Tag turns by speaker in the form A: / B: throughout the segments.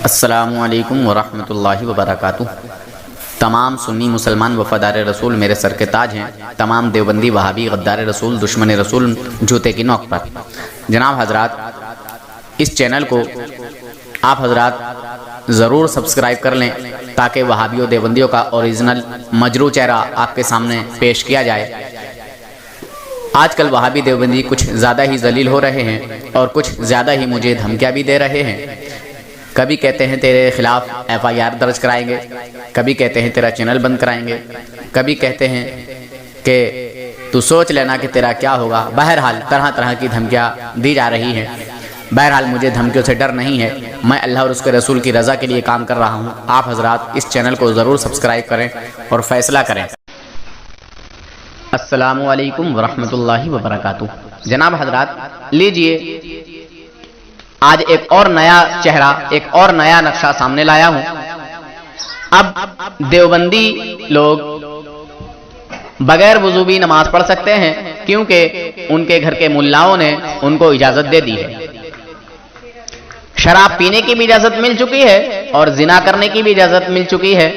A: السلام علیکم ورحمۃ اللہ وبرکاتہ۔ تمام سنی مسلمان وفادار رسول میرے سر کے تاج ہیں، تمام دیوبندی وہابی غدار رسول دشمن رسول جوتے کی نوک پر۔ جناب حضرات، اس چینل کو آپ حضرات ضرور سبسکرائب کر لیں تاکہ وہابیوں دیوبندیوں کا اوریجنل مجروح چہرہ آپ کے سامنے پیش کیا جائے۔ آج کل وہابی دیوبندی کچھ زیادہ ہی ذلیل ہو رہے ہیں اور کچھ زیادہ ہی مجھے دھمکیاں بھی دے رہے ہیں۔ کبھی کہتے ہیں تیرے خلاف FIR درج کرائیں گے، کبھی کہتے ہیں تیرا چینل بند کرائیں گے، کبھی کہتے ہیں کہ تو سوچ لینا کہ تیرا کیا ہوگا۔ بہرحال طرح طرح کی دھمکیاں دی جا رہی ہیں۔ بہرحال مجھے دھمکیوں سے ڈر نہیں ہے، میں اللہ اور اس کے رسول کی رضا کے لیے کام کر رہا ہوں۔ آپ حضرات اس چینل کو ضرور سبسکرائب کریں اور فیصلہ کریں۔ السلام علیکم ورحمۃ اللہ وبرکاتہ۔ جناب حضرات، لیجئے آج ایک اور نیا چہرہ، ایک اور نیا نقشہ سامنے لایا ہوں۔ اب دیوبندی لوگ بغیر وضو بھی نماز پڑھ سکتے ہیں کیونکہ ان کے گھر کے ملاؤں نے ان کو اجازت دے دی ہے۔ شراب پینے کی بھی اجازت مل چکی ہے اور زنا کرنے کی بھی اجازت مل چکی ہے۔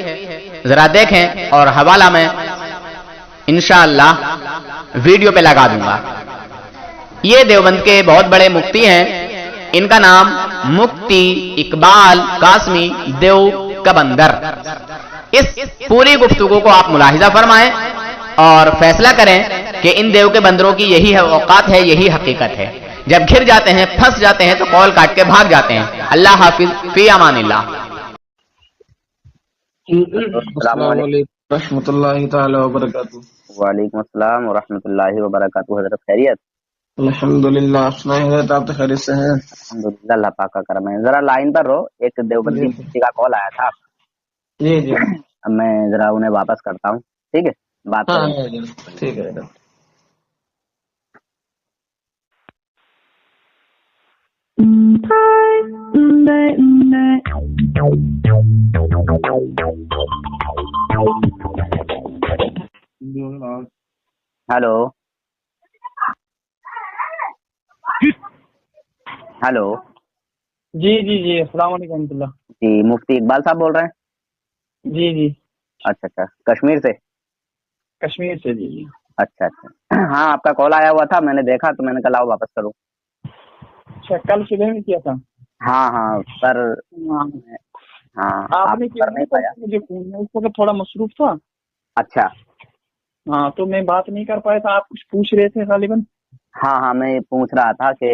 A: ذرا دیکھیں اور حوالہ میں انشاءاللہ ویڈیو پہ لگا دوں گا۔ یہ دیوبند کے بہت بڑے مفتی ہیں، ان کا نام مفتی اقبال قاسمی دیو کبندر۔ اس پوری گفتگو کو آپ ملاحظہ فرمائیں اور فیصلہ کریں کہ ان دیو کے بندروں کی یہی اوقات ہے، یہی حقیقت ہے۔ جب گھر جاتے ہیں، پھنس جاتے ہیں تو قول کاٹ کے بھاگ جاتے ہیں۔ اللہ حافظ، فی امان اللہ۔
B: السلام علیکم رحمۃ اللہ تعالی وبرکاتہ۔
C: وعلیکم السلام ورحمۃ اللہ وبرکاتہ۔ حضرت خیریت؟
B: الحمدللہ، آپ سنائیں حضرت، آپ تو خیریت سے ہیں؟
C: الحمدللہ، اللہ پاک کا کرم ہے۔ ذرا لائن پر رہو، ایک دیوبندی مفتی کا کال آیا تھا،
B: جی جی
C: اب میں ذرا انہیں واپس کرتا ہوں، ٹھیک ہے؟ بات
B: ہاں
C: کریں گے۔
B: ٹھیک ہے حضرت۔
C: ہلو ہلو،
D: جی جی جی، السلام علیکم ورحمۃ اللہ۔
C: جی مفتی اقبال صاحب بول رہے ہیں؟
D: جی جی،
C: اچھا اچھا، کشمیر سے؟
D: کشمیر سے جی جی۔
C: اچھا اچھا، ہاں آپ کا کال آیا ہوا تھا، میں نے دیکھا تو میں نے کہا لاؤ واپس کروں۔
D: اچھا، کل صبح میں کیا تھا؟
C: ہاں ہاں پر
D: ہاں،
C: ہاں
D: آپ
C: آپ
D: نے کیا
C: کر نہیں پایا۔
D: مجھے فون میں اس وقت تھوڑا مصروف تھا،
C: اچھا،
D: ہاں تو میں بات نہیں کر پایا تھا۔ آپ کچھ پوچھ رہے تھے غالباً۔
C: ہاں ہاں، میں یہ پوچھ رہا تھا کہ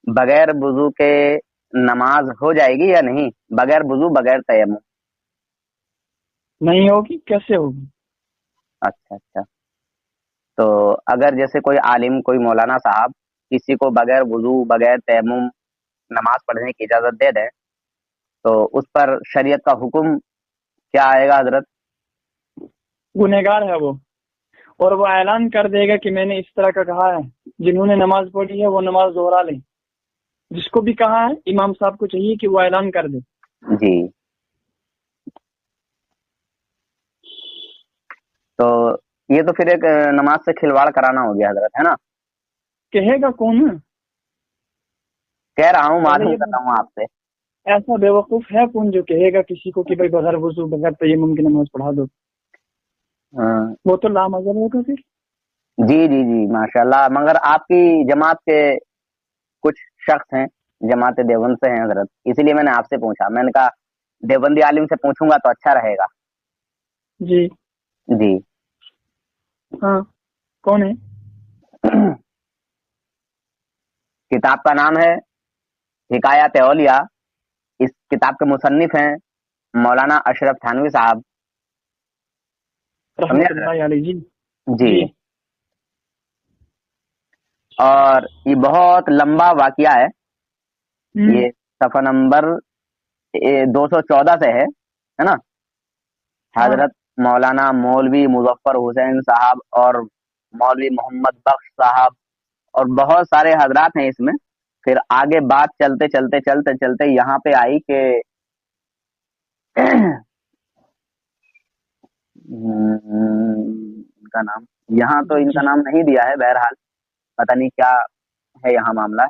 C: بغیر وضو کے نماز ہو جائے گی یا نہیں؟ بغیر وضو، بغیر تیمم۔
D: نہیں ہوگی، کیسے ہوگی؟
C: اچھا اچھا، تو اگر جیسے کوئی عالم، کوئی مولانا صاحب کسی کو بغیر وضو، بغیر تیمم نماز پڑھنے کی اجازت دے دیں تو اس پر شریعت کا حکم کیا آئے گا حضرت؟
D: گنہگار ہے وہ، اور وہ اعلان کر دے گا کہ میں نے اس طرح کا کہا ہے۔ جنہوں نے نماز پڑھی ہے وہ نماز دوہرا لیں۔ جس کو بھی کہا ہے امام صاحب کو چاہیے کہ وہ اعلان کر دے۔
C: جی، تو یہ تو پھر ایک نماز سے کھلواڑ کرانا ہو گیا حضرت، ہے نا؟
D: کہے گا کون ہے؟
C: کہہ رہا ہوں،
D: پہلے
C: معلوم
D: یہ
C: کر رہا ہوں آپ سے۔
D: ایسا بیوقوف ہے کون جو کہے گا کسی کو کہ بھائی بغیر وضو، بغیر تیمم کی نماز پڑھا دو؟
C: ہاں،
D: وہ تو لامذہب ہوگا پھر۔
C: جی جی جی، ماشاء اللہ، مگر آپ کی جماعت کے کچھ شخص ہیں، جماعت دیوبند سے ہیں حضرت، اسی لیے میں نے آپ سے پوچھا۔ میں نے کہا دیوبندی عالم سے پوچھوں گا تو اچھا رہے گا۔
D: جی
C: جی،
D: ہاں، کون ہے؟
C: کتاب کا نام ہے حکایات اولیاء۔ اس کتاب کے مصنف ہیں مولانا اشرف تھانوی صاحب۔
D: رحمۃ اللہ علیہ جی۔
C: جی، اور یہ بہت لمبا واقعہ ہے، یہ صفحہ نمبر 214 سے ہے نا؟ حضرت مولانا مولوی مظفر حسین صاحب اور مولوی محمد بخش صاحب اور بہت سارے حضرات ہیں اس میں۔ پھر آگے بات چلتے چلتے چلتے چلتے یہاں پہ آئی کہ ان کا نام یہاں تو ان کا نام نہیں دیا ہے، بہرحال پتہ نہیں کیا ہے یہاں معاملہ،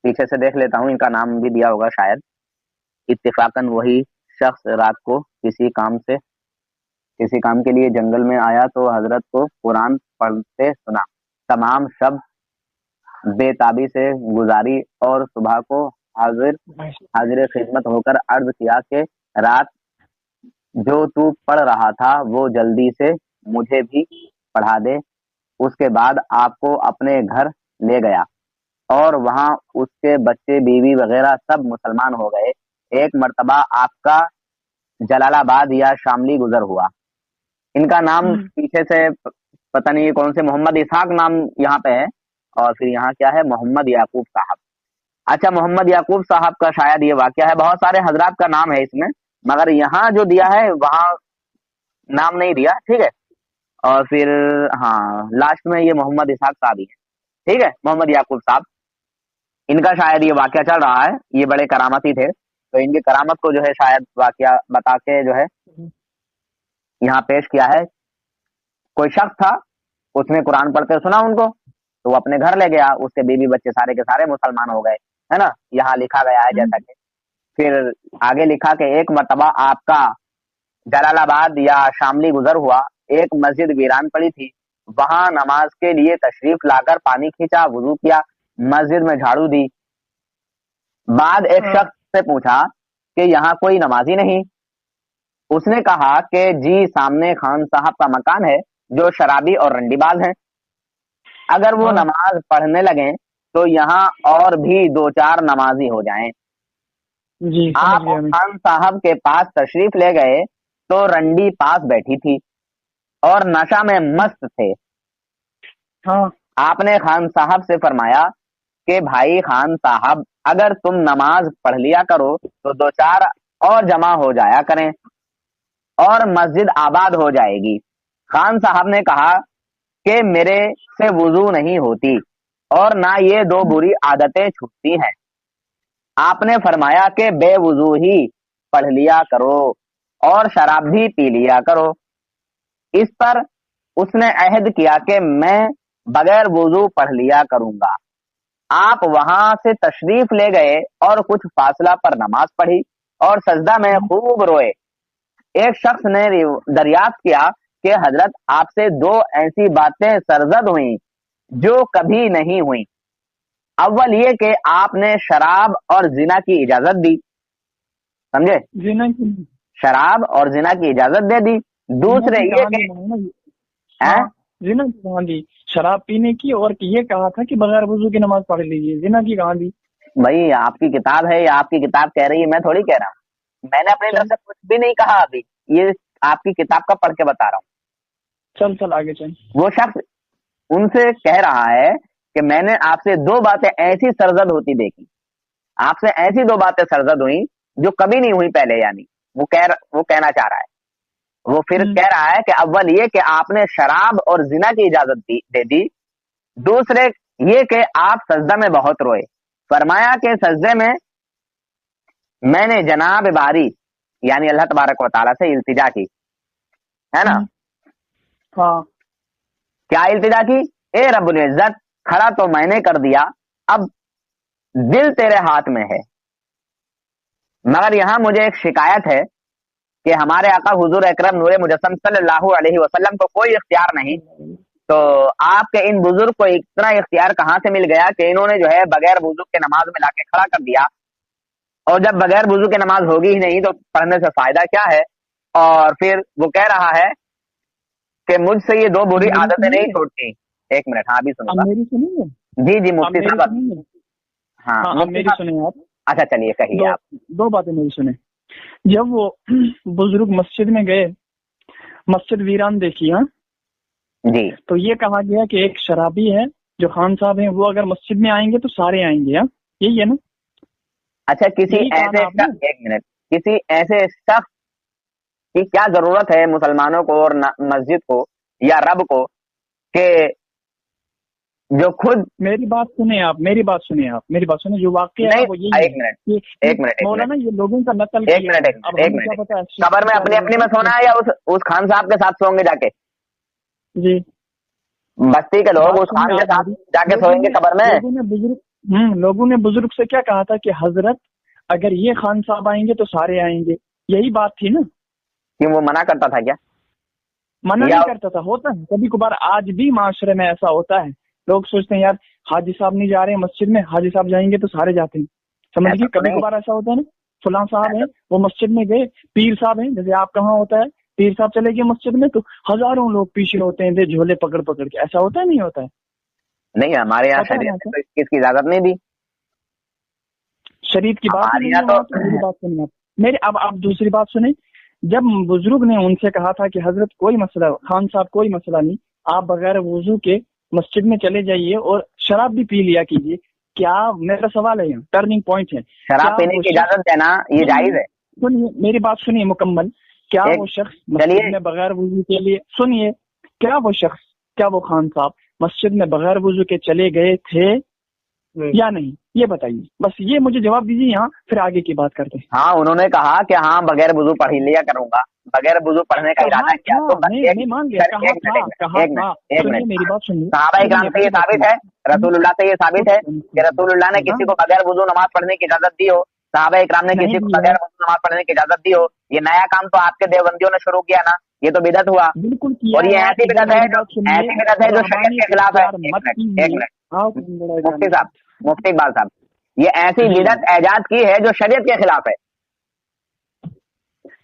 C: پیچھے سے دیکھ لیتا ہوں، ان کا نام بھی دیا ہوگا شاید۔ اتفاقاً وہی شخص رات کو کسی کام کے لیے جنگل میں آیا تو حضرت کو قرآن پڑھتے سنا. تمام شب بے تابی سے گزاری اور صبح کو حاضر خدمت ہو کر عرض کیا کہ رات جو تو پڑھ رہا تھا وہ جلدی سے مجھے بھی پڑھا دے. اس کے بعد آپ کو اپنے گھر لے گیا اور وہاں اس کے بچے بیوی وغیرہ سب مسلمان ہو گئے. ایک مرتبہ آپ کا جلال آباد یا شاملی گزر ہوا. ان کا نام پیچھے سے پتہ نہیں کون سے محمد اسحاق نام یہاں پہ ہے اور پھر یہاں کیا ہے محمد یعقوب صاحب. اچھا محمد یعقوب صاحب کا شاید یہ واقعہ ہے. بہت سارے حضرات کا نام ہے اس میں مگر یہاں جو دیا ہے وہاں نام نہیں دیا. ٹھیک ہے. اور پھر ہاں لاسٹ میں یہ محمد اسحاق صاحب ہی ہے. ٹھیک ہے. محمد یعقوب صاحب ان کا شاید یہ واقعہ چل رہا ہے. یہ بڑے کرامتی تھے تو ان کی کرامت کو جو ہے شاید واقعہ بتا کے جو ہے یہاں پیش کیا ہے. کوئی شخص تھا اس نے قرآن پڑھتے سنا ان کو تو وہ اپنے گھر لے گیا. اس کے بیوی بچے سارے کے سارے مسلمان ہو گئے ہے نا. یہاں لکھا گیا ہے جیسا کہ پھر آگے لکھا کہ ایک مرتبہ آپ کا جلال آباد یا شاملی گزر ہوا. ایک مسجد ویران پڑی تھی. وہاں نماز کے لیے تشریف لا کر پانی کھینچا, وضو کیا, مسجد میں جھاڑو دی. بعد ایک شخص سے پوچھا کہ یہاں کوئی نمازی نہیں. اس نے کہا کہ جی سامنے خان صاحب کا مکان ہے جو شرابی اور رنڈی باز ہیں. اگر وہ نماز پڑھنے لگیں تو یہاں اور بھی 2-4 نمازی ہو جائیں.
D: جی
C: آپ خان صاحب کے پاس تشریف لے گئے تو رنڈی پاس بیٹھی تھی اور نشہ میں مست تھے. آپ نے خان صاحب سے فرمایا کہ بھائی خان صاحب اگر تم نماز پڑھ لیا کرو تو 2-4 اور جمع ہو جایا کریں اور مسجد آباد ہو جائے گی. خان صاحب نے کہا کہ میرے سے وضو نہیں ہوتی اور نہ یہ 2 بری عادتیں چھوٹتی ہیں. آپ نے فرمایا کہ بے وضو ہی پڑھ لیا کرو اور شراب بھی پی لیا کرو. اس پر اس نے عہد کیا کہ میں بغیر وضو پڑھ لیا کروں گا. آپ وہاں سے تشریف لے گئے اور کچھ فاصلہ پر نماز پڑھی اور سجدہ میں خوب روئے. ایک شخص نے دریافت کیا کہ حضرت آپ سے 2 ایسی باتیں سرزد ہوئیں جو کبھی نہیں ہوئیں. اول یہ کہ آپ نے شراب اور زنا کی اجازت دی. سمجھے؟ شراب اور زنا کی اجازت دے دی. دوسرے یہ کہ
D: زنا کی کہاں دی؟ شراب پینے کی اور یہ کہا تھا کہ بغیر وضو کی نماز پڑھ لیجیے. زنا کی کہاں دی؟
C: بھائی آپ کی کتاب ہے یا آپ کی کتاب کہہ رہی ہے, میں تھوڑی کہہ رہا ہوں. میں نے اپنی طرف سے کچھ بھی نہیں کہا ابھی. یہ آپ کی کتاب کا پڑھ کے بتا رہا ہوں.
D: چل آگے چل.
C: وہ شخص ان سے کہہ رہا ہے کہ میں نے آپ سے 2 باتیں ایسی سرزد ہوتی دیکھی. آپ سے ایسی 2 باتیں سرزد ہوئی جو کبھی نہیں ہوئی پہلے. یعنی وہ کہنا چاہ رہا ہے. وہ پھر کہہ رہا ہے کہ اول یہ کہ آپ نے شراب اور زنا کی اجازت دے دی. دوسرے یہ کہ آپ سجدہ میں بہت روئے. فرمایا کہ سجدے میں نے جناب باری یعنی اللہ تبارک و تعالیٰ سے التجا کی ہے نا. کیا التجا کی؟ اے رب العزت کھڑا تو میں نے کر دیا, اب دل تیرے ہاتھ میں ہے. مگر یہاں مجھے ایک شکایت ہے کہ ہمارے آقا حضور اکرم نور مجسم صلی اللہ علیہ وسلم کو کوئی اختیار نہیں, تو آپ کے ان بزرگ کو اتنا اختیار کہاں سے مل گیا کہ انہوں نے جو ہے بغیر وضو کے نماز میں لا کے کھڑا کر دیا. اور جب بغیر وضو کے نماز ہوگی ہی نہیں تو پڑھنے سے فائدہ کیا ہے. اور پھر وہ کہہ رہا ہے کہ مجھ سے یہ 2 بری عادتیں نہیں چھوڑتی. ایک منٹ, ہاں ابھی سنوں گا. جی مفتی صاحب. ہاں
D: میری سنیں آپ.
C: اچھا چلیے کہیے آپ.
D: 2 باتیں میری سنیں. جب وہ بزرگ مسجد میں گئے, مسجد ویران دیکھی. ہاں
C: جی.
D: تو یہ کہا گیا کہ ایک شرابی ہے جو خان صاحب ہیں, وہ اگر مسجد میں آئیں گے تو سارے آئیں گے. ہاں یہی ہے نا.
C: اچھا کسی ایسے شخص کی کیا ضرورت ہے مسلمانوں کو اور مسجد کو یا رب کو کہ جو خود.
D: میری بات سنیں آپ, میری بات سنیں. جو واقعہ ہے وہ یہی ہے.
C: ایک منٹ
D: مولانا یہ لوگوں کا نقل.
C: ایک منٹ. قبر میں اپنی میں سونا ہے یا اس خان صاحب کے ساتھ سوئیں گے جا کے؟
D: جی
C: بستی کے لوگ اس خان کے ساتھ جا کے سوئیں گے قبر میں.
D: لوگوں نے بزرگ سے کیا کہا تھا کہ حضرت अगर ये खान साहब आएंगे तो सारे आएंगे, यही बात थी ना।
C: क्यों वो मना करता था क्या?
D: मना
C: या
D: नहीं करता था, होता है कभी कभार, आज भी माशरे में ऐसा होता है। लोग सोचते हैं यार हाजी साहब नहीं जा रहे हैं मस्जिद में, हाजी साहब जाएंगे तो सारे जाते हैं, समझ
C: ऐसा
D: गए।
C: तो
D: कभी
C: नहीं।
D: कभार ऐसा होता है ना, फलां साहब हैं वो मस्जिद में गए, पीर साहब हैं, जैसे आप कहाँ होता है, पीर साहब चले गए मस्जिद में तो हजारों लोग पीछे होते हैं दे झोले पकड़ पकड़ के, ऐसा होता है नहीं होता है?
C: नहीं, हमारे यहाँ
D: पता है
C: शरीयत
D: ना
C: ने
D: ऐसा?
C: तो इस चीज की इजाजत नहीं दी।
D: शरीयत की बात ही
C: हमारे
D: नहीं
C: यहाँ
D: है वहाँ तो। मेरी
C: तो
D: बात सुनिए आप, मेरे अब आप दूसरी बात सुने। जब बुजुर्ग ने उनसे कहा था कि हजरत कोई मसला, खान साहब कोई मसला नहीं, आप बगैर वजू के मस्जिद में चले जाइए और शराब भी पी लिया कीजिए, क्या, मेरा सवाल है, यहाँ टर्निंग पॉइंट है,
C: शराब
D: क्या
C: पीने
D: वो
C: की
D: शख्स,
C: इजाजत देना ये जायज है।
D: सुनिए मेरी बात सुनिए मुकम्मल, क्या
C: एक-
D: वो शख्स मस्जिद
C: चलिए।
D: में बगैर वजू के लिए, सुनिए, क्या वो शख्स, क्या वो खान साहब मस्जिद में बगैर वजू के चले गए थे या नहीं, ये बताइए, बस ये मुझे जवाब दीजिए यहाँ, फिर आगे की बात करते हैं।
C: हाँ, उन्होंने कहा कि हाँ बगैर वुजू पढ़ लिया करूंगा, बगैर वुजू पढ़ने का
D: कहा
C: इरादा किया
D: था,
C: तो बस
D: मैं मान गया, कहा था,
C: एक
D: सुनिए
C: मिनट।
D: मेरी बात सुनिए,
C: सहाबा इकराम से ये साबित है, रसूलुल्लाह से ये साबित है कि रसूलुल्लाह ने किसी को बगैर वुजू नमाज पढ़ने की इजाजत दी हो, सहाबा इकराम ने
D: नहीं
C: किसी को
D: दी है।
C: बगैर वुजू नमाज पढ़ने की इजाजत दी हो। ये नया काम तो आपके देवबंदियों ने शुरू किया ना, ये तो बिदअत हुआ।
D: बिल्कुल किया
C: और ये
D: है।
C: ऐसी बिदअत है
D: मेरी
C: जो
D: बात सुनिए,
C: ऐसी बिदअत है जो शरीयत
D: रहबानी
C: के खिलाफ है।
D: इख्तियार मत कीजिए।
C: एक मिनट
D: आप लड़ाई
C: मुफ्ती
D: जाने-
C: साहब, मुफ्ती इकबाल साहब, ये ऐसी
D: जी।
C: बिदअत ऐजाद की है जो शरीयत के खिलाफ है।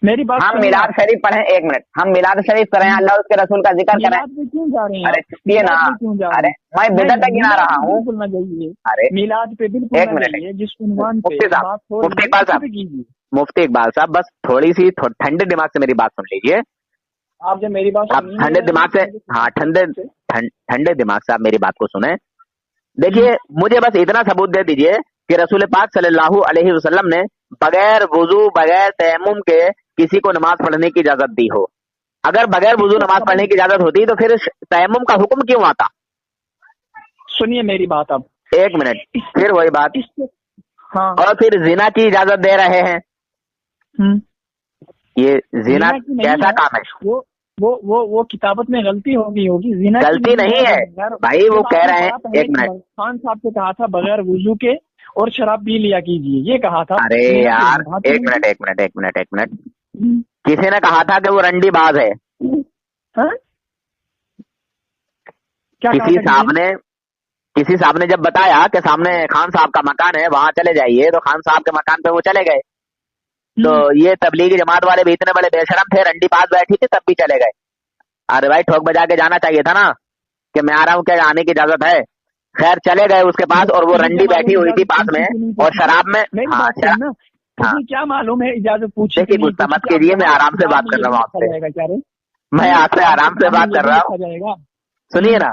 D: मेरी बात
C: हम
D: सुनिए
C: मिलाद
D: आप।
C: शरीफ पढ़ें, एक मिनट, हम मिलाद शरीफ करें, अल्लाह उसके रसूल का जिक्र करें।
D: मिलाद में क्यों जा रहे हैं
C: अरे
D: आप?
C: चुपिए ना,
D: मिलाद में क्यों जा रहे
C: अरे
D: हैं?
C: मैं बिदअत
D: नहीं,
C: गिना
D: मिलाद
C: रहा
D: पे
C: हूँ।
D: बिल्कुल ना जाइए,
C: अरे
D: मिलाद पे बिल्कुल
C: एक
D: ना
C: मिनट,
D: जाइए, जिस उन्वान पे
C: मुफ्ती साहब,
D: बात हो
C: मुफ्ती
D: रही है
C: इकबाल
D: उसी
C: साहब,
D: पे कीजिए।
C: मुफ्ती इकबाल साहब, बस थोड़ी सी ठंडे दिमाग से मेरी बात सुन लीजिए।
D: आप जब मेरी बात
C: आप
D: सुन ही नहीं
C: ठंडे
D: रहे
C: दिमाग से,
D: हैं,
C: हाँ
D: से-
C: ठंडे दिमाग से आप मेरी बात को सुने। देखिए, मुझे बस इतना सबूत दे दीजिए कि रसूल पाक सल्लल्लाहु अलैहि वसल्लम ने बगैर वुजू बगैर तयम्मुम के किसी को नमाज पढ़ने की इजाजत दी हो। अगर बगैर वुजू
D: इससे
C: नमाज पढ़ने की इजाजत होती तो फिर तयम्मुम का हुक्म क्यों आता?
D: सुनिए मेरी बात अब।
C: एक मिनट, फिर वही बात,
D: इससे हाँ,
C: और फिर जिना की इजाजत दे रहे हैं। ये जिना
D: की नहीं
C: कैसा
D: है,
C: काम है?
D: वो किताबत में गलती होगी, जिना की
C: गलती नहीं है भाई, वो कह रहे हैं, एक मिनट,
D: खान साहब से कहा था बगैर वजू के और शराब पी लिया कीजिए, ये कहा था।
C: अरे
D: जिना की
C: यार
D: बात ही
C: एक
D: नहीं
C: मिनट, एक मिनट, एक मिनट, एक मिनट,
D: थी।
C: किसी ने कहा था कि वो रंडी बाज है।
D: हाँ? क्या कहा
C: किसी
D: था
C: साहब ने किसी साहब ने जब बताया कि सामने खान साहब का मकान है, वहां चले जाइए, तो खान साहब के मकान पे वो चले गए। तो ये तबलीगी जमात वाले भी इतने बड़े बेशरम थे, रंडी पास बैठी थी तब भी चले गए। अरे भाई ठोक बजा के जाना चाहिए था ना कि मैं आ रहा हूँ, क्या आने की इजाजत है? खैर चले गए उसके पास, और वो रंडी बैठी हुई थी पास में और शराब में। हाँ
D: तुझे क्या मालूम है इजाजत पूछी?
C: देखिए, गुस्सा मत कीजिए, मैं आराम से बात कर रहा हूँ आपसे, मैं आपसे आराम से बात कर रहा हूँ, सुनिए ना,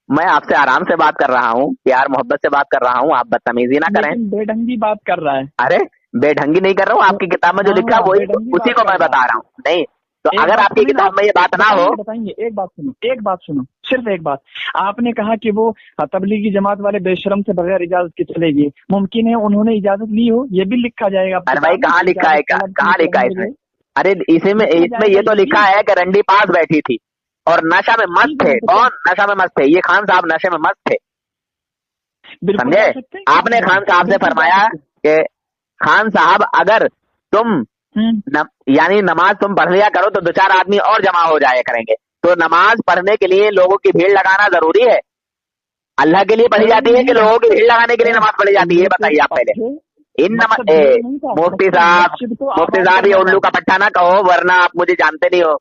C: मैं आपसे आराम से बात कर रहा हूँ, प्यार मोहब्बत से बात कर रहा हूँ, आप बदतमीजी ना करें।
D: बेढंगी बात कर रहा है।
C: अरे बेढंगी नहीं कर रहा हूँ, आपकी किताब में जो लिखा है वही, उसी को मैं बता रहा हूँ। नहीं तो अगर आपकी किताब में ये बात ना हो,
D: बताएंगे। एक बात सुनो, सिर्फ एक बात। आपने कहा कि वो तबलीगी जमात वाले बेशरम से बगैर इजाजत के चले गए, मुमकिन है उन्होंने इजाजत ली हो, ये भी लिखा जाएगा।
C: अरे भाई कहाँ लिखा है, कहाँ लिखा है इसमें? अरे इसमें ये तो लिखा है कि रंडी पास बैठी थी और नशा में मस्त थे। कौन नशा में मस्त थे? ये खान साहब नशे में मस्त थे, समझे? आपने खान साहब से फरमाया कि खान साहब अगर तुम यानी नमाज तुम पढ़ लिया करो तो 2-4 आदमी और जमा हो जाया करेंगे। तो नमाज पढ़ने के लिए लोगों की भीड़ लगाना जरूरी है? अल्लाह के लिए पढ़ी जाती है कि लोगों की भीड़ लगाने के लिए नमाज पढ़ी जाती है? ये बताइए आप पहले। मुफ्ती साहब ये उल्लू का पट्टा ना कहो, वरना आप मुझे जानते नहीं हो।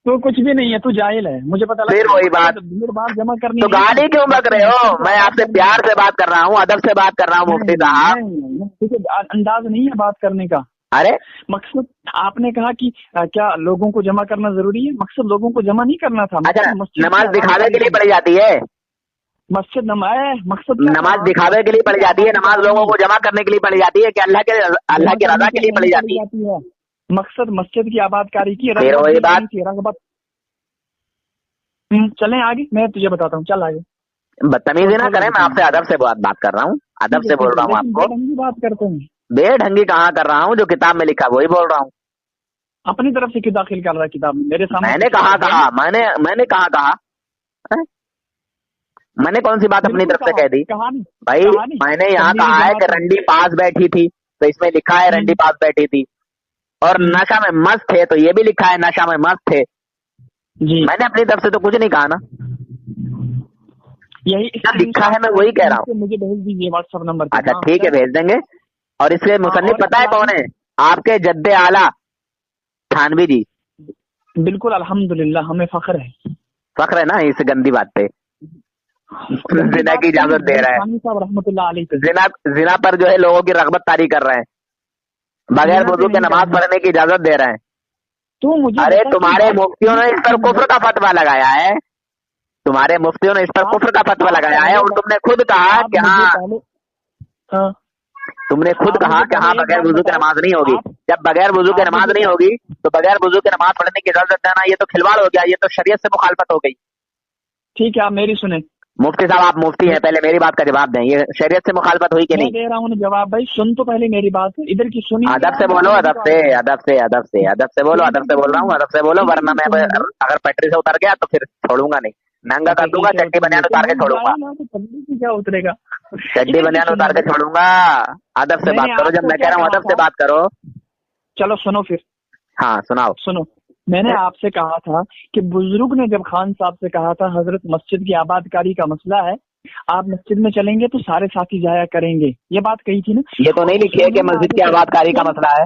D: तो कुछ भी नहीं है, तू जाहिल है, मुझे पता लगा।
C: फिर वही बात,
D: भीड़ भाड़ जमा करनी
C: तो गाली क्यों बक रहे हो? मैं आपसे प्यार से बात कर रहा हूँ, अदब से बात कर रहा हूँ मुफ्ती साहब।
D: अंदाज नहीं है बात करने का।
C: अरे
D: मकसद आपने कहा कि क्या लोगों को जमा करना जरूरी है? मकसद लोगों को जमा नहीं करना था।
C: अच्छा, नमाज दिखावे के लिए पढ़ी जाती है?
D: मस्जिद मकसद
C: नमाज दिखावे के लिए पढ़ी जाती है? नमाज लोगों को जमा करने के लिए पढ़ी जाती है कि अल्लाह की रजा के लिए पढ़ी जाती है?
D: मकसद मस्जिद की आबादकारी की
C: रगबत।
D: चलें आगे, मैं तुझे बताता हूँ, चल आगे।
C: बदतमीजी ना करें, मैं आपसे अदब से बात कर रहा हूँ, अदब से बोल रहा हूँ आपको।
D: बेढंगी बात करते हैं।
C: बेढंगी कहाँ कर रहा हूँ? जो किताब में लिखा वही बोल रहा हूँ।
D: अपनी तरफ से क्यों दाखिल कर रहा है किताब में मेरे सामने?
C: मैंने कहा मैंने कहा मैंने कौन सी बात अपनी तरफ से कह दी? भाई मैंने यहाँ कहा है कि रंडी पास बैठी थी تو اس میں لکھا ہے رنڈی پاس بیٹھی تھی، اور نشا میں مست تھے تو یہ بھی لکھا ہے نشا میں مست تھے.
D: جی
C: میں نے اپنی طرف سے تو کچھ نہیں کہا نا،
D: یہی
C: جو لکھا ہے میں وہی کہہ رہا ہوں.
D: مجھے بھیج دیجیے واٹس ایپ نمبر پہ.
C: اچھا ٹھیک ہے بھیج دیں گے. اور اس کے مصنف
D: اور
C: پتہ ہے کون ہے؟ آپ کے جد اعلیٰ تھانوی جی.
D: بالکل الحمدللہ ہمیں فخر ہے.
C: فخر ہے نا اس گندی بات پہ؟ زنا کی اجازت دے رہا ہے،
D: تھانوی صاحب رحمۃ اللہ علیہ پہ.
C: زنا پر جو ہے لوگوں کی رغبت طاری کر رہے ہیں، بغیر
D: زنا پہ
C: وضو کے
D: نہیں
C: نماز
D: کرنا.
C: پڑھنے کی اجازت دے رہے ہیں.
D: تو مجھے
C: ارے
D: بتا کہ
C: تمہارے
D: بات
C: مفتیوں نے اس پر کفر کا فتویٰ لگایا ہے، تمہارے مفتیوں نے اس پر کفر کا فتویٰ لگایا ہے، اور تم نے خود کہا
D: آپ
C: کہ
D: مجھے
C: ہاں،
D: پہلے ہاں
C: تم نے خود
D: آپ
C: کہا
D: مجھے
C: کہ ہاں
D: پہلے ایک
C: بغیر
D: بات
C: وضو کے
D: بتاؤ.
C: نماز نہیں ہوگی.
D: آپ
C: جب بغیر وضو کے
D: آپ
C: نماز
D: مجھے
C: نہیں ہوگی تو بغیر وضو کے نماز پڑھنے کی اجازت دینا یہ تو کھلواڑ ہو گیا، یہ تو شریعت سے مخالفت ہو گئی.
D: ٹھیک ہے آپ میری سنیں.
C: مفتی صاحب آپ مفتی ہیں، پہلے میری بات کا جواب دیں، یہ شریعت سے مخالفت ہوئی کہ
D: میں
C: نہیں؟
D: دے رہا ہوں نا جواب. بھائی سن تو پہلے میری بات ادھر کی سنی.
C: ادب سے بولو، ادب سے ادب سے ادب سے ادب سے بولو، ادب سے بول رہا ہوں، ادب سے بولو، ورنہ میں اگر پٹری سے اتر گیا تو پھر چھوڑوں گا نہیں، ننگا کر دوں گا، چٹی بنیان اتار کے چھوڑوں گا،
D: کیا اترے گا.
C: چڈی بنیان اتار کے چھوڑوں گا. ادب سے بات کرو، جب میں کہہ رہا ہوں ادب سے بات کرو.
D: چلو سنو پھر
C: ہاں سناؤ.
D: سنو. میں نے آپ سے کہا تھا کہ بزرگ نے جب خان صاحب سے کہا تھا حضرت مسجد کی آباد کاری کا مسئلہ ہے، آپ مسجد میں چلیں گے تو سارے ساتھی جایا کریں گے، یہ بات کہی تھی نا.
C: یہ تو نہیں لکھی ہے کہ مسجد کی آباد کاری کا مسئلہ ہے،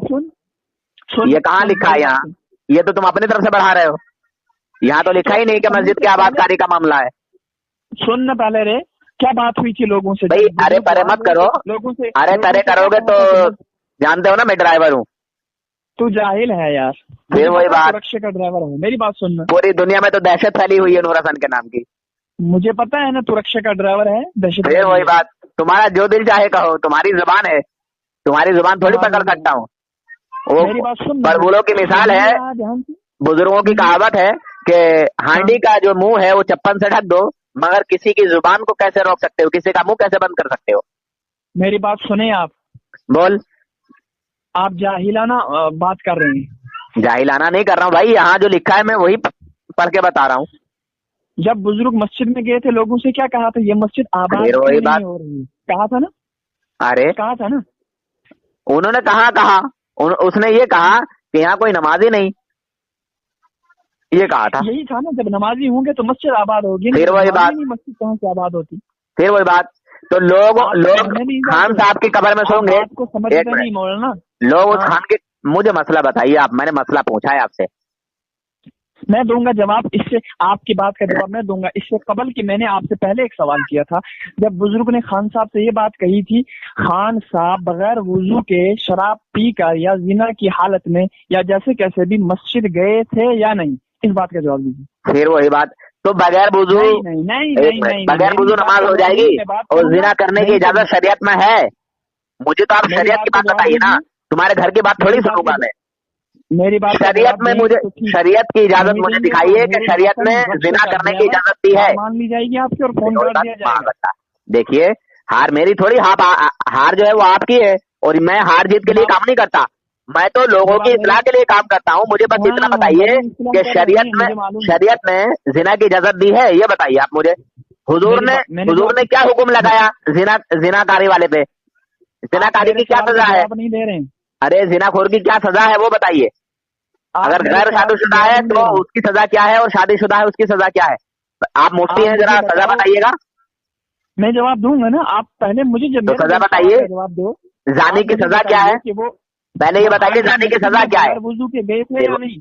C: یہ کہاں لکھا ہے یہاں؟ یہ تو تم اپنی طرف سے بڑھا رہے ہو، یہاں تو لکھا ہی نہیں کہ مسجد کی آباد کاری کا معاملہ ہے.
D: سن نہ پہلے رے کیا بات ہوئی تھی لوگوں سے.
C: بھائی ارے پرے مت کرو،
D: لوگوں سے
C: ارے پرے کرو گے تو جانتے ہو نا میں ڈرائیور ہوں.
D: تو جاہل ہے یار.
C: پھر وہی بات،
D: رکشے کا ڈرائیور ہے. میری بات سننا.
C: پوری دنیا میں تو دہشت پھیلی ہوئی ہے نور حسن کے نام کی.
D: مجھے پتا ہے نا تو رکشے کا ڈرائیور ہے. دہشت.
C: پھر وہی بات، تمہارا جو دل چاہے کہو، تمہاری زبان ہے، تمہاری زبان تھوڑی پکڑ سکتا ہوں. وہ
D: میری بات سن.
C: بربولوں کی مثال ہے، بزرگوں کی کہاوت ہے کہ ہانڈی کا جو منہ ہے وہ چپن سے ڈھک دو، مگر کسی کی زبان کو کیسے روک سکتے ہو، کسی کا منہ کیسے بند کر سکتے ہو.
D: میری بات سنیں آپ.
C: بول.
D: آپ جاہلانہ بات کر رہے ہیں.
C: جاہلانہ نہیں کر رہا ہوں بھائی، یہاں جو لکھا ہے میں وہی پڑھ کے بتا رہا ہوں.
D: جب بزرگ مسجد میں گئے تھے لوگوں سے کیا کہا تھا؟ یہ مسجد آباد
C: پھر وہی
D: کیوں
C: بات
D: نہیں ہو رہی؟ کہا تھا نا.
C: ارے
D: کہا تھا نا.
C: انہوں نے کہا اس نے یہ کہا کہ یہاں کوئی نمازی نہیں، یہ کہا تھا.
D: یہی تھا نا، جب نمازی ہوں گے تو مسجد آباد ہوگی.
C: پھر وہی بات،
D: مسجد کہاں سے آباد ہوتی؟
C: پھر وہی بات. تو لوگ خان صاحب کی قبر میں سوں گے. ایک منٹ،
D: مولانا
C: لوگ اس خان کے، مجھے مسئلہ بتائیے آپ، میں نے مسئلہ پوچھا ہے آپ سے.
D: میں دوں گا جواب. اس سے آپ کی بات کا جواب میں دوں گا. اس سے قبل کہ میں نے آپ سے پہلے ایک سوال کیا تھا، جب بزرگ نے خان صاحب سے یہ بات کہی تھی، خان صاحب بغیر وضو کے شراب پی کر یا زنا کی حالت میں یا جیسے کیسے بھی مسجد گئے تھے یا نہیں؟ اس بات کا جواب دیجیے.
C: پھر وہی بات، تو بغیر وضو، بغیر وضو نماز ہو جائے گی اور زنا کرنے کی اجازت شریعت میں ہے. مجھے تو آپ شریعت کی بات بتائیے نا، تمہارے گھر کی بات تھوڑی سنوں گا میں.
D: میری بات
C: شریعت میں مجھے، شریعت کی اجازت مجھے دکھائیے کہ شریعت نے زنا کرنے کی اجازت دی ہے.
D: مان لی جائے گی آپ کی اور فون کر دیا جائے گا.
C: دیکھیے ہار میری تھوڑی، ہار جو ہے وہ آپ کی ہے، اور میں ہار جیت کے لیے کام نہیں کرتا، میں تو لوگوں کی اصلاح کے لیے کام کرتا ہوں. مجھے بس اتنا بتائیے کہ شریعت نے زنا کی اجازت دی ہے، یہ بتائیے آپ مجھے. حضور نے کیا حکم لگایا زنا کاری والے پہ؟ زنا کاری کی کیا سزا ہے؟ ارے زنا خور کی کیا سزا ہے وہ بتائیے. اگر غیر شادی شدہ ہے تو اس کی سزا کیا ہے، اور شادی شدہ ہے اس کی سزا کیا ہے؟ آپ مفتی ہیں، ذرا سزا بتائیے گا.
D: میں جواب دوں گا نا، آپ پہلے مجھے جب
C: سزا بتائیے،
D: جواب دو.
C: زانی کی سزا کیا ہے پہلے یہ بتائیے، زانی کی سزا کیا ہے؟
D: وضو کے گئے تھے یا نہیں؟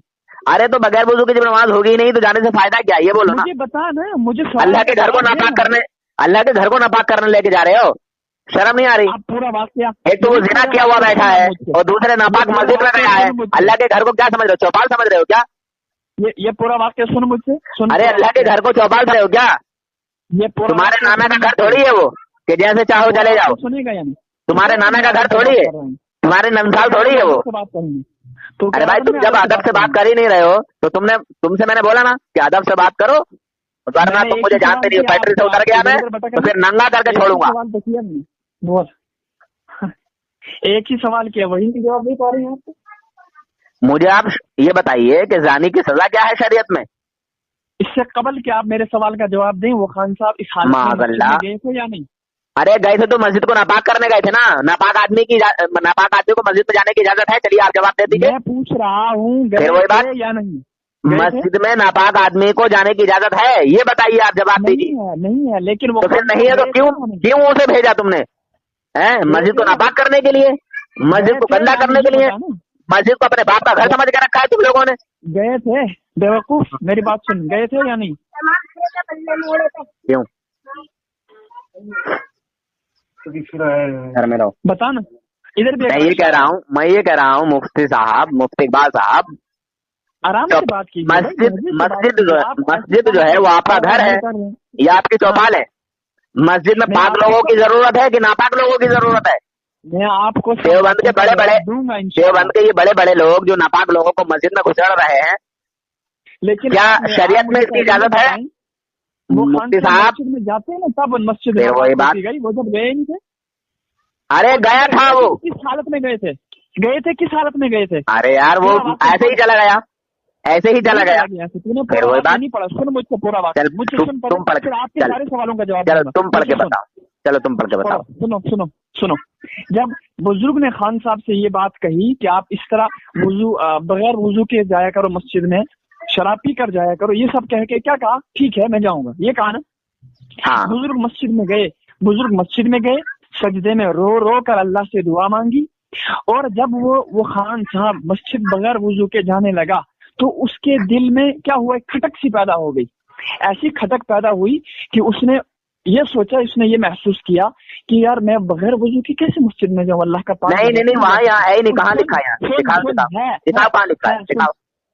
C: ارے تو بغیر وضو کی جب نماز ہوگی نہیں تو جانے سے فائدہ کیا، یہ بولو نا.
D: مجھے بتا نا، مجھے
C: اللہ کے گھر کو ناپاک کرنے، اللہ کے گھر کو ناپاک کرنے لے کے جا رہے ہو، شرم نہیں آ رہی؟
D: پورا واقعہ،
C: ایک تو وہ زنا کیا ہوا بیٹھا ہے اور دوسرے ناپاک مسجد میں گیا ہے. اللہ کے گھر کو کیا سمجھ رہے ہو، چوپال سمجھ رہے ہو کیا؟
D: یہ پورا واقعہ سن مجھ سے.
C: ارے اللہ کے گھر کو چوپال رہے ہو کیا؟ تمہارے نانا کا گھر تھوڑی ہے وہ کہ جیسے چاہو چلے جاؤ.
D: سنے گا یعنی
C: تمہارے نانا کا گھر تھوڑی ہے، تمہارے نمسال تھوڑی ہے وہ. ارے بھائی تم جب ادب سے بات کر ہی نہیں رہے ہو تو تم سے میں نے بولا نا کہ ادب سے بات کرو، ورنہ تم مجھے جانتے نہیں ہو. بیٹری سے اتر گیا میں تو پھر ننگا کر کے چھوڑوں گا.
D: ایک ہی سوال کیا، وہی جواب نہیں پا رہے ہیں آپ.
C: مجھے آپ یہ بتائیے کہ زانی کی سزا کیا ہے شریعت میں؟
D: اس سے قبل کہ آپ میرے سوال کا جواب دیں، وہ خان صاحب اس حالت میں گئے تھے یا نہیں؟
C: अरे गए थे तो मस्जिद को नापाक करने गए थे ना, नापाक आदमी को मस्जिद में जाने की इजाजत है? चलिए आप जवाब दे दीजिए।
D: मैं पूछ रहा हूँ
C: फिर वही बात,
D: या नहीं गए थे?
C: मस्जिद में नापाक आदमी को जाने की इजाजत है? ये बताइए, आप जवाब दीजिए।
D: नहीं है, लेकिन वो
C: तो फिर नहीं है तो क्यों उसे भेजा तुमने? हैं, मस्जिद को नापाक करने के लिए, मस्जिद को गंदा करने के लिए, मस्जिद को अपने बाप का घर समझ के रखा है तुम लोगों ने।
D: गए थे बेवकूफ, मेरी बात सुन, गए थे या नहीं?
C: क्यों घर में रहो?
D: बता ना, इधर भी
C: मैं ये कह रहा हूँ मुफ्ती साहब, मुफ्ती इकबाल साहब,
D: आराम से बात कीजिए।
C: मस्जिद जो है वो आपका घर है या आपकी चौपाल है? मस्जिद में पाक लोगों की जरूरत है कि नापाक लोगों की जरूरत है?
D: मैं आपको
C: देवबंद के ये बड़े बड़े लोग जो नापाक लोगों को मस्जिद में घुसड़ रहे हैं,
D: लेकिन
C: क्या शरीयत में इसकी इजाजत है?
D: वो
C: मुफ्ती साहब
D: मस्जिद में जाते हैं ना, तब मस्जिद
C: फिर वही बात,
D: गई, वो जब गए नहीं थे।
C: अरे गया था वो,
D: किस हालत में गए थे? किस हालत में गए थे?
C: अरे यार वो ऐसे ही चला गया, ऐसे ही चला गया। फिर वही बात,
D: नहीं पढ़ा, सुन मुझसे पूरा बात, मुझे सुन,
C: तुम पढ़ के,
D: आपके सारे सवालों का जवाब।
C: चलो तुम पढ़ के बताओ, चलो तुम पढ़ के बताओ।
D: सुनो, जब बुजुर्ग ने खान साहब से ये बात कही कि आप इस तरह वुजू बगैर वुजू के जाया करो मस्जिद में, शराब पी कर जाया करो, ये सब कह के क्या कहा? ठीक है मैं जाऊंगा, ये कहा ना?
C: हाँ।
D: बुजुर्ग मस्जिद में गए, सजदे में रो रो कर अल्लाह से दुआ मांगी, और जब वो खान साहब मस्जिद बगैर वुजू के जाने लगा तो उसके दिल में क्या हुआ? एक खटक सी पैदा हो गई। ऐसी खटक पैदा हुई कि उसने ये सोचा, इसने ये महसूस किया कि यार मैं बगैर वुजू के कैसे मस्जिद में जाऊँ? अल्लाह का पाक
C: नहीं वहाँ यहाँ है ही नहीं। कहाँ लिखा है? किताब कहाँ लिखा है? किताब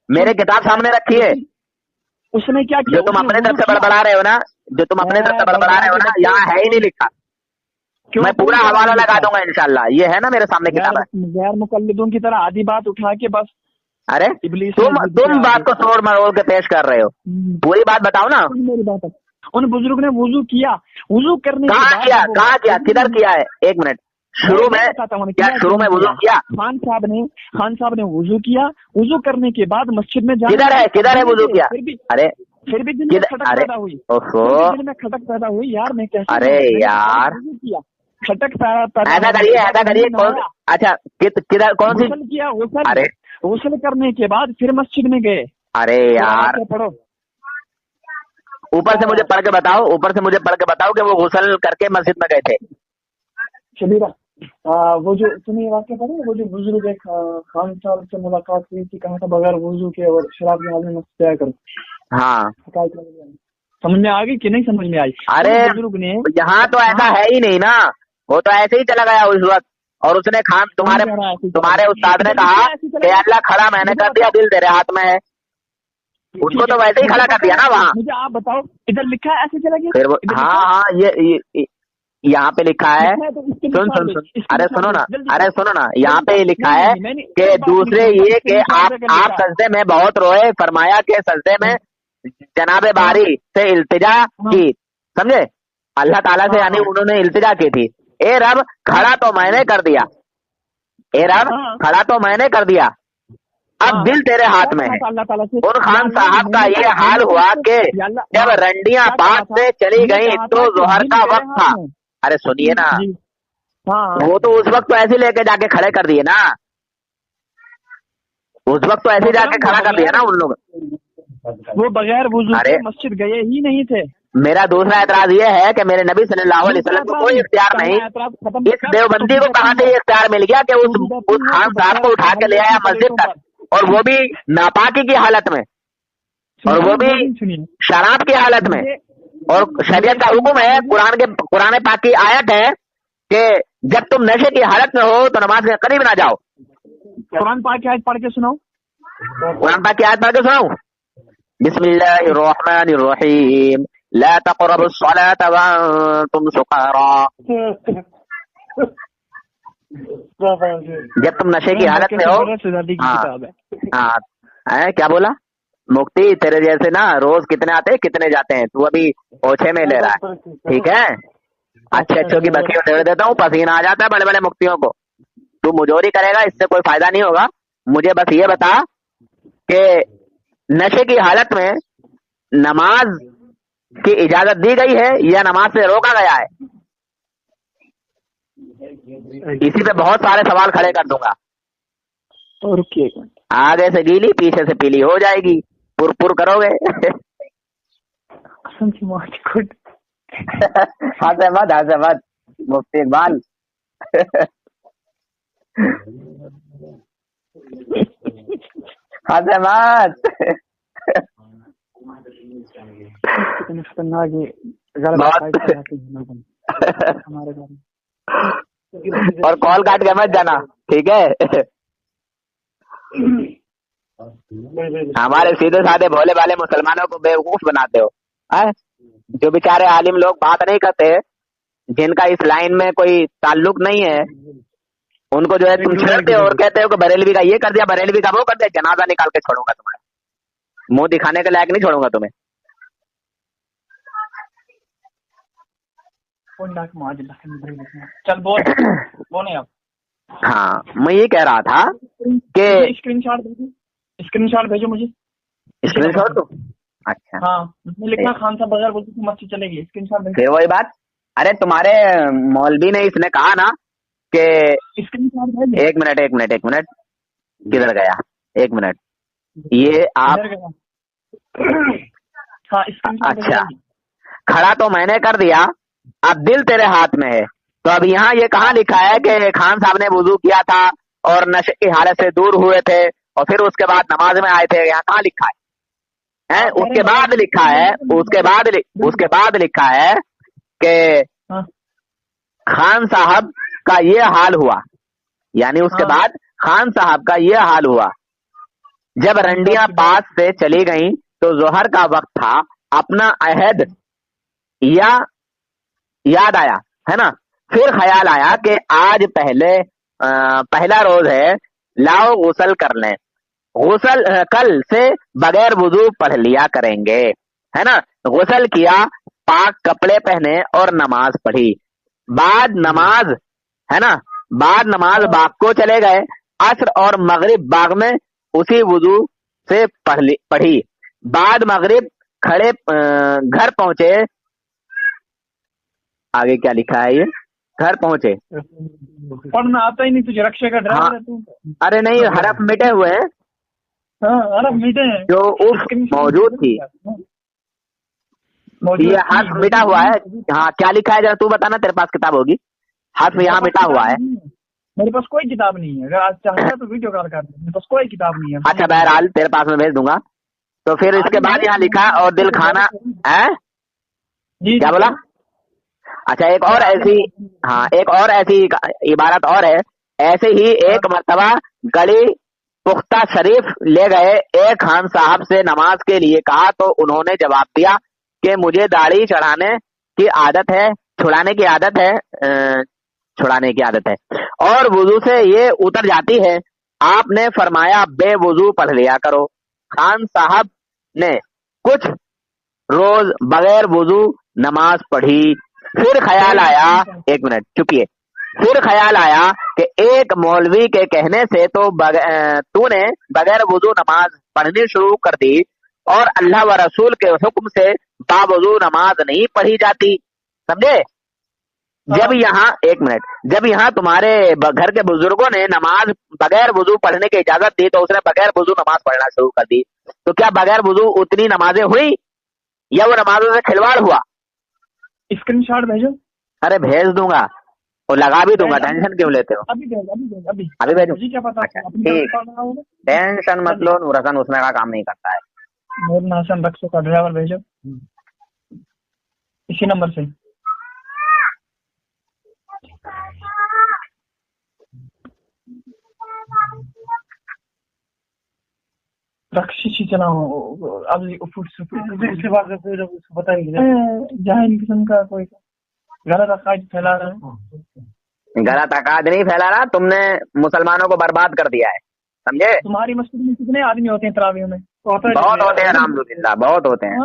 C: मेरे किताब सामने रखी है।
D: उसने क्या किया?
C: जो तुम अपने तरफ से बड़बड़ा रहे हो ना, यहाँ है ही नहीं लिखा। मैं पूरा हवाला लगा दूंगा इंशाल्लाह, ये है ना मेरे सामने किताब है।
D: गैर मुकल्लिदों की तरह आधी बात उठा के बस।
C: अरे तुम बात को तोड़ मरोड़ के पेश कर रहे हो, पूरी बात बताओ ना।
D: मेरी बात है, उन बुजुर्ग ने वुजू किया, वुजू करने
C: कहाँ किया किधर किया है? एक मिनट, शुरू में वुजू किया?
D: खान साहब ने वुजू किया, वुजू करने के बाद मस्जिद में
C: किधर है वुजू किया? अरे
D: फिर भी दिल में खटक पैदा हुई। दिल में खटक पैदा हुई यार, मैं कैसे?
C: अरे यार
D: खटक पैदा
C: ऐसा करिए अच्छा किधर कौन सी
D: किया?
C: अरे
D: गुस्ल करने के बाद फिर मस्जिद में गए।
C: अरे यार
D: पढ़ो,
C: ऊपर से मुझे पढ़ के बताओ कि वो गुस्ल करके मस्जिद में गए थे।
D: शबीरा, वो जो तुमने वाक्य पढ़ा, वो जो बुजुर्ग एक खान साहब से मुलाकात हुई थी, कहा था बगैर वुजू के और शराब के हाल में मस्जिद जाया करो। हाँ, समझ में आ गई कि नहीं समझ में आई?
C: अरे
D: बुजुर्ग ने,
C: यहाँ तो ऐसा है ही नहीं ना, वो तो ऐसे ही चला गया उस वक्त, और उसने खान तुम्हारे उस्ताद ने कहा कि अल्लाह खड़ा मैंने कर दिया, दिल तेरे हाथ में है। उसको तो वैसे ही खड़ा कर दिया ना वहाँ।
D: मुझे आप बताओ, इधर लिखा है ऐसे चला गया?
C: फिर हाँ ये यहाँ पे लिखा है। सुन अरे सुनो ना, यहाँ पे लिखा है कि दूसरे ये कि आप सजदे में बहुत रोए, फरमाया कि सजदे में जनाबे बारी से इल्तिजा की, समझे? अल्लाह ताला से, यानी उन्होंने इल्तिजा की थी, ए रब खड़ा तो मैंने कर दिया, अब दिल तेरे हाथ में है। उन खान साहब का ये हाल हुआ कि जब रंडियां पाक से चली गई तो जोहर का वक्त था। अरे सुनिए ना, वो तो उस वक्त तो ऐसे लेके जाके खड़े कर दिए ना, उस वक्त तो ऐसे जाके खड़ा कर दिया ना उन लोग।
D: वो बगैर वुजू के मस्जिद गए ही नहीं थे।
C: मेरा दूसरा एतराज ये है कि मेरे नबी सल्लल्लाहु अलैहि वसल्लम को कोई इख्तियार नहीं, इस देवबंदी को कहाँ से इख्तियार मिल गया कि उस खान साहब को उठा के ले आया मस्जिद तक, और वो भी नापाकी की हालत में, और वो भी शराब की हालत में। और शरीयत का हुक्म है, कुरान पाक की आयत है कि जब तुम नशे की हालत में हो तो नमाज के करीब ना जाओ।
D: कुरान पाक की आयत पढ़ के सुनाओ।
C: बिस्मिल्लाहिर्रहमानिर्रहीम, ला तक़रबुस्सलाता वअंतुम सुकारा। जब तुम नशे की हालत में हो। हाँ, क्या बोला? मुक्ति तेरे जैसे ना रोज कितने आते हैं कितने जाते हैं, तू अभी ओछे में ले रहा है, ठीक है? अच्छे की बखियों दे देता हूँ, पसीना आ जाता है बड़े बड़े मुक्तियों को। तू मुजोरी करेगा, इससे कोई फायदा नहीं होगा। मुझे बस ये बता कि नशे की हालत में नमाज की इजाजत दी गई है या नमाज से रोका गया है? इसी पे बहुत सारे सवाल खड़े कर दूंगा।
D: तो रुकिए एक मिनट,
C: आगे से गीली पीछे से पीली हो जाएगी, पुर पुर करोगे।
D: कसम से मार खुद।
C: हंसे मत मुफ्ती इकबाल। हंसे मत।
D: कितने खतरनाक ये गलत
C: बहुत।
D: साइड पे आते हैं लोग हमारे बारे में।
C: और कॉल काट के मत जाना, ठीक है। हमारे सीधे साधे भोले भाले मुसलमानों को बेवकूफ बनाते हो, है? जो बेचारे आलिम लोग बात नहीं करते, जिनका इस लाइन में कोई ताल्लुक नहीं है, उनको जो है तुम छेड़ते हो और कहते हो कि बरेलवी का ये कर दिया, बरेलवी का वो कर दिया। जनाजा निकाल के छोड़ूंगा तुम्हारा, मुंह दिखाने के लायक नहीं छोड़ूंगा तुम्हें।
D: चल बोल, बोले आप।
C: हाँ, मैं ये कह रहा था कि
D: स्क्रीनशॉट भेजो मुझे।
C: स्क्रीनशॉट तो अच्छा,
D: हाँ, उसमें लिखा खान साहब बगैर बोलते तो मस्जिद चलेगी। स्क्रीनशॉट भेजो।
C: फिर वही बात। अरे तुम्हारे मौलवी ने इसने कहा ना कि
D: स्क्रीनशॉट भेजो।
C: एक मिनट किधर गया, एक मिनट, ये आप
D: इधर गया। हाँ, स्क्रीनशॉट
C: अच्छा,
D: भेजो।
C: खड़ा तो मैंने कर दिया, अब दिल तेरे हाथ में है। तो अब यहाँ ये कहाँ लिखा है कि खान साहब ने वुजू किया था और नशे की हालत से दूर हुए थे और फिर उसके बाद नमाज में आए थे? यहाँ कहाँ लिखा है? उसके बाद लिखा है, उसके बाद लिखा है कि
D: हाँ।
C: खान साहब का ये हाल हुआ, यानी उसके
D: हाँ।
C: बाद खान साहब का ये हाल हुआ, जब रंडियां पास से चली गईं तो जोहर का वक्त था, अपना अहद या याद आया, है ना? फिर ख्याल आया कि आज पहला रोज है, लाओ गुसल कर लें, गुसल कल से बगैर वुजू पढ़ लिया करेंगे, है ना? गुसल किया, पाक कपड़े पहने और नमाज पढ़ी। बाद नमाज, है ना, बाद नमाज बाग को चले गए, अस्र और मगरिब बाग में उसी वुजू से पढ़ी। बाद मगरिब खड़े घर पहुंचे। आगे क्या लिखा है? ये घर पहुंचे,
D: पढ़ना आता ही नहीं तुझे, रक्षा का ड्राइवर है तू।
C: अरे नहीं, हरफ मिटे हुए हैं,
D: हाँ, अरब मीटे हैं
C: जो उफ मौजूद थी, ये हर्फ मिटा हुआ है। हाँ, क्या लिखा है जरा तू बताना, तेरे पास किताब होगी, हर्फ यहाँ मिटा हुआ है।
D: मेरे पास कोई किताब नहीं है, अगर आज चाहता तो वीडियो कॉल कर दे, मेरे पास कोई किताब नहीं है।
C: अच्छा, बहरहाल तेरे पास में भेज दूंगा। तो फिर इसके बाद यहाँ लिखा और दिल खाना है, क्या बोला? अच्छा, एक और ऐसी, हाँ, एक और ऐसी इबारत और है, ऐसे ही एक मर्तबा गली पुख्ता शरीफ ले गए, एक खान साहब से नमाज के लिए कहा तो उन्होंने जवाब दिया कि मुझे दाढ़ी छुड़ाने की आदत है और वुजू से ये उतर जाती है। आपने फरमाया बेवुजू पढ़ लिया करो। खान साहब ने कुछ रोज बगैर वुजू नमाज पढ़ी। फिर ख्याल आया, एक मिनट चुपिए, फिर ख्याल आया कि एक मौलवी के कहने से तो तूने बगैर वुजू नमाज पढ़नी शुरू कर दी और अल्लाह व रसूल के हुक्म से बावजू नमाज नहीं पढ़ी जाती, समझे? जब यहाँ तुम्हारे घर के बुजुर्गों ने नमाज बगैर वुजू पढ़ने की इजाजत दी तो उसने बगैर वुजू नमाज पढ़ना शुरू कर दी। तो क्या बगैर वुजू उतनी नमाजें हुई या वो नमाजों से खिलवाड़ हुआ?
D: स्क्रीनशॉट भेजो।
C: अरे भेज दूंगा और लगा भी दूंगा, टेंशन क्यों लेते हो?
D: अभी
C: भेजो।
D: मुझे क्या पता?
C: अच्छा, ठीक, टेंशन मत लो, नूर हसन उसमें का काम नहीं करता है।
D: नूर हसन रक्सो का ड्राइवर भेजो इसी नंबर से। रक्षी चलाओ अब इसके बाद बताएंगे जाहिल किस्म का कोई गलत अकायद फैला रहा है।
C: गलत अकायद नहीं फैला रहा, तुमने मुसलमानों को बर्बाद कर दिया है, समझे?
D: तुम्हारी मस्जिद में कितने आदमी होते हैं तरावियों में?
C: बहुत होते हैं, अल्हम्दुलिल्लाह बहुत होते हैं।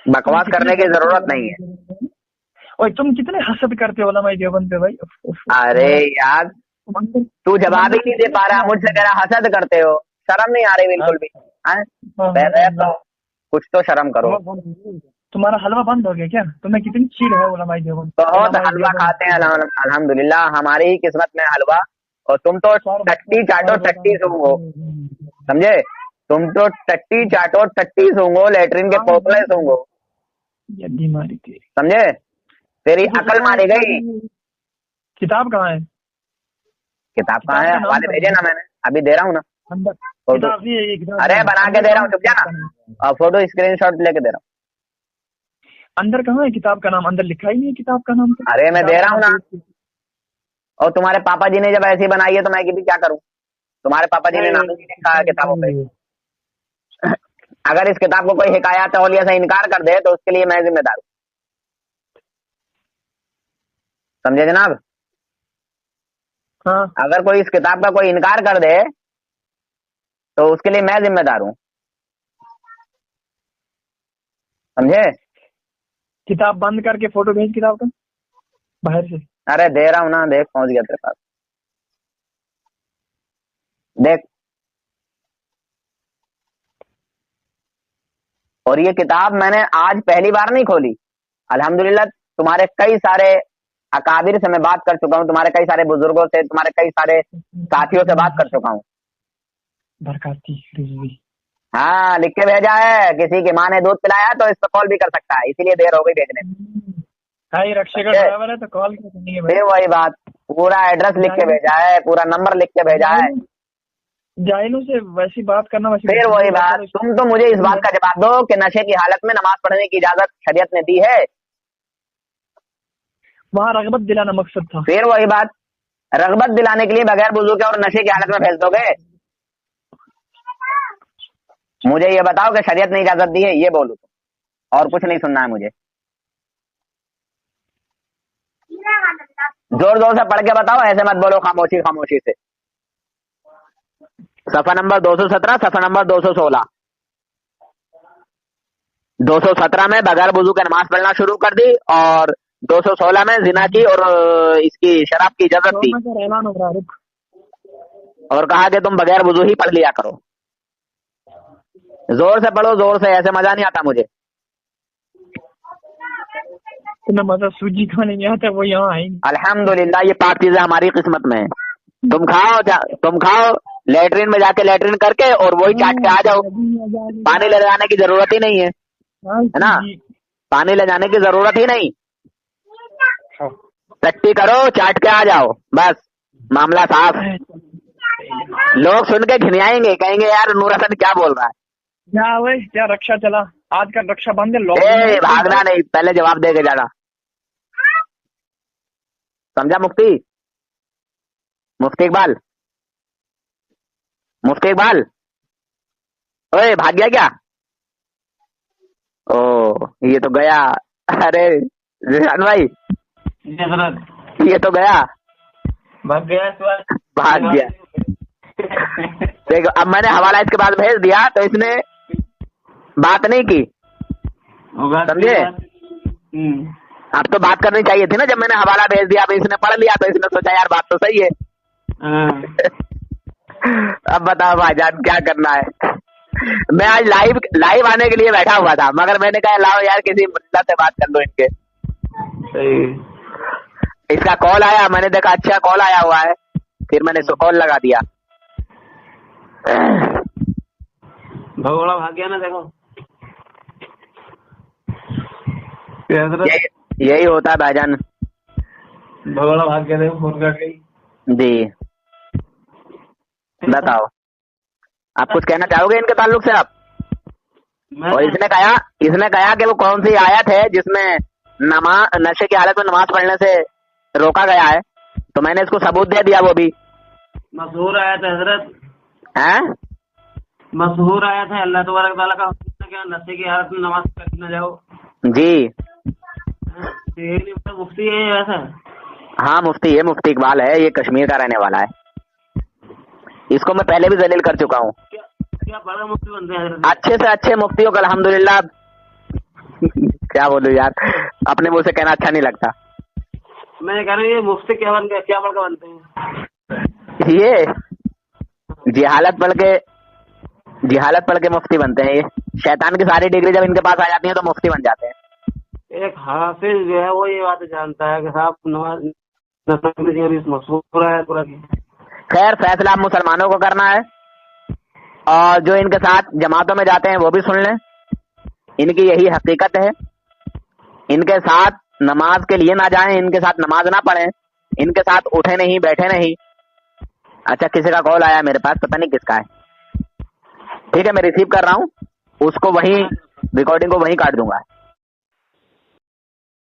C: बकवास करने की जरूरत नहीं है।
D: और तुम कितने हसद करते हो उलमा देवबंद पे भाई।
C: अरे यार, तू जवाब ही नहीं दे पा रहा, मुझसे कह रहा हसद करते हो, शर्म नहीं आ रही बिल्कुल भी? तो कुछ तो शर्म करो।
D: तुम्हारा हलवा बंद हो गया क्या? तुम्हें कितनी चीड़ है उलमाए देवबंद?
C: बहुत हलवा खाते हैं अल्हम्दुलिल्लाह, हमारी ही किस्मत में हलवा। और तुम तो टट्टी चाटो टट्टी सूंघो, समझे? तुम तो टट्टी चाटो टट्टी सूंघो, लेटरिन के पोपले सूंघो,
D: यद्दी मारी तेरी।
C: समझे? तेरी अकल मारी गई।
D: किताब कहाँ है?
C: किताब कहाँ है? हवाले भेजे ना मैंने, अभी दे रहा हूँ ना
D: अंदर
C: फोटो।
D: किताब भी है, ये किताब
C: अरे
D: है।
C: बना के दे रहा हूँ, चुप जाना। और फोटो स्क्रीनशॉट लेके दे रहा हूँ।
D: अंदर कहाँ है किताब का नाम? अंदर लिखा ही नहीं है किताब का नाम तो।
C: अरे मैं दे रहा हूँ ना। और तुम्हारे पापा जी ने जब ऐसी बनाई है तो मैं भी क्या करूँ? तुम्हारे पापा जी ने नाम नहीं लिखा है किताबों पे। अगर इस किताब को कोई हिकायत औलिया से इनकार कर दे तो उसके लिए मैं जिम्मेदार हूँ, समझे जनाब?
D: हाँ
C: अगर कोई इस किताब का कोई इनकार कर दे तो उसके लिए मैं जिम्मेदार हूँ, समझे?
D: किताब बंद करके फोटो भेज किताब का बाहर से।
C: अरे दे रहा हूँ ना, देख पहुंच गया तेरे पास, देख। और ये किताब मैंने आज पहली बार नहीं खोली, अल्हम्दुलिल्लाह तुम्हारे कई सारे अकाबिर से मैं बात कर चुका हूँ, तुम्हारे कई सारे बुजुर्गों से, तुम्हारे कई सारे साथियों से बात कर चुका हूँ।
D: बरकाती रिजवी।
C: हाँ लिख के भेजा है, किसी की माँ ने दूध पिलाया तो इस पर कॉल भी कर सकता है, इसीलिए देर हो गई भेजने में।
D: हाँ ये रक्षा का ड्राइवर है तो कॉल करनी है भाई।
C: फिर वही बात, पूरा एड्रेस लिख के भेजा है, पूरा नंबर लिख के भेजा है।
D: जाहिलों से वैसी बात करना वैसी।
C: फिर वही बात, तुम तो मुझे इस बात का जवाब दो कि नशे की हालत में नमाज पढ़ने की इजाजत शरीयत ने दी है?
D: वहाँ रगबत दिलाना मकसद था।
C: फिर वही बात, रगबत दिलाने के लिए बगैर वुजू के और नशे की हालत में भेज दोगे? मुझे ये बताओ कि शरीयत ने इजाजत दी है, ये बोलो, और कुछ नहीं सुनना है मुझे। जोर जोर से पढ़ के बताओ, ऐसे मत बोलो खामोशी खामोशी से। सफा नंबर 217, सफा नंबर 216। 217 में बगैर वुजू के नमाज पढ़ना शुरू कर दी, और 216 में जिना की और इसकी शराब की इजाजत दी,
D: ऐलान हो रहा है।
C: और कहा कि तुम बगैर वुजू ही पढ़ लिया करो। जोर से पढ़ो, जोर से, ऐसे मजा नहीं आता मुझे।
D: तुम्हें मजा सूजी खाने में आता है, वो यहाँ आएंगे।
C: अल्हम्दुलिल्लाह ये पाक चीजें हमारी किस्मत में है। तुम खाओ लेटरिन में जाके लेटरिन करके और वही चाट के आ जाओ, पानी ले जाने की जरूरत ही नहीं है, है ना? पानी ले जाने की जरूरत ही नहीं, टट्टी करो चाट के आ जाओ, बस मामला साफ। लोग सुन के घिनाएंगे, कहेंगे यार नूर हसन क्या बोल रहा है।
D: क्या वही क्या रक्षा चला आज का रक्षा बंद है। लोग
C: भागना नहीं, पहले जवाब दे के जाना, समझा? मुफ्ती इकबाल, मुफ्ती इकबाल, ओए भाग गया क्या? ओ ये तो गया। अरे जिशान भाई ये तो गया,
B: भाग गया
C: भाग गया। देखो अब मैंने हवाला इसके बाद भेज दिया तो इसने बात नहीं की, समझे? अब तो बात करनी चाहिए थी ना, जब मैंने हवाला भेज दिया, अब इसने पढ़ लिया तो इसने सोचा यार बात तो सही है। अब बताओ भाईजान क्या करना है? मैं आज लाइव आने के लिए बैठा हुआ था, मगर मैंने कहा लाओ यार किसी मुल्ला से बात कर लो इनके। इसका कॉल आया, मैंने देखा अच्छा कॉल आया हुआ है, फिर मैंने इसको कॉल लगा दिया।
B: भगोड़ा भाग गया ना, देखो
C: यही होता है भाईजान,
B: भगोड़ा भाग गया, देखो फोन कर गई।
C: जी बताओ, आप कुछ कहना चाहोगे इनके ताल्लुक से आप? और इसने कहा कि वो कौन सी आयत है जिसमें नशे की हालत में नमाज पढ़ने से रोका गया है, तो मैंने इसको सबूत दे दिया। वो भी
B: मशहूर आयत है हजरत,
C: हैं?
B: मशहूर आयत है, अल्लाह तबारक व तआला का हुक्म है कि नशे की हालत में नमाज पढ़ न जाओ।
C: जी
B: मुफ्ती है ऐसा?
C: हाँ मुफ्ती है, मुफ्ती इकबाल है, ये कश्मीर का रहने वाला है। इसको मैं पहले भी जलील कर चुका हूँ।
B: क्या बड़ा मुफ्ती बनते हैं?
C: अच्छे से अच्छे मुफ्तियों का अल्हम्दुलिल्लाह क्या बोलूं यार, अपने मुंह से कहना अच्छा नहीं लगता।
B: मैं कह रहा हूँ ये मुफ्ती क्या बड़का बनते हैं?
C: ये जिहालत पढ़ के मुफ्ती बनते हैं। ये शैतान की सारी डिग्री जब इनके पास आ जाती है तो मुफ्ती बन जाते हैं।
B: एक हाफिज जो है वो ये बात जानता है कि साहब नमाज मशहूर है पूरा।
C: खैर फैसला मुसलमानों को करना है, और जो इनके साथ जमातों में जाते हैं वो भी सुन लें, इनकी यही हकीकत है। इनके साथ नमाज के लिए ना जाएं, इनके साथ नमाज ना पढ़ें, इनके साथ उठे नहीं बैठे नहीं। अच्छा किसी का कॉल आया मेरे पास, पता नहीं किसका है। ठीक है मैं रिसीव कर रहा हूँ, उसको वहीं रिकॉर्डिंग को वहीं काट दूंगा।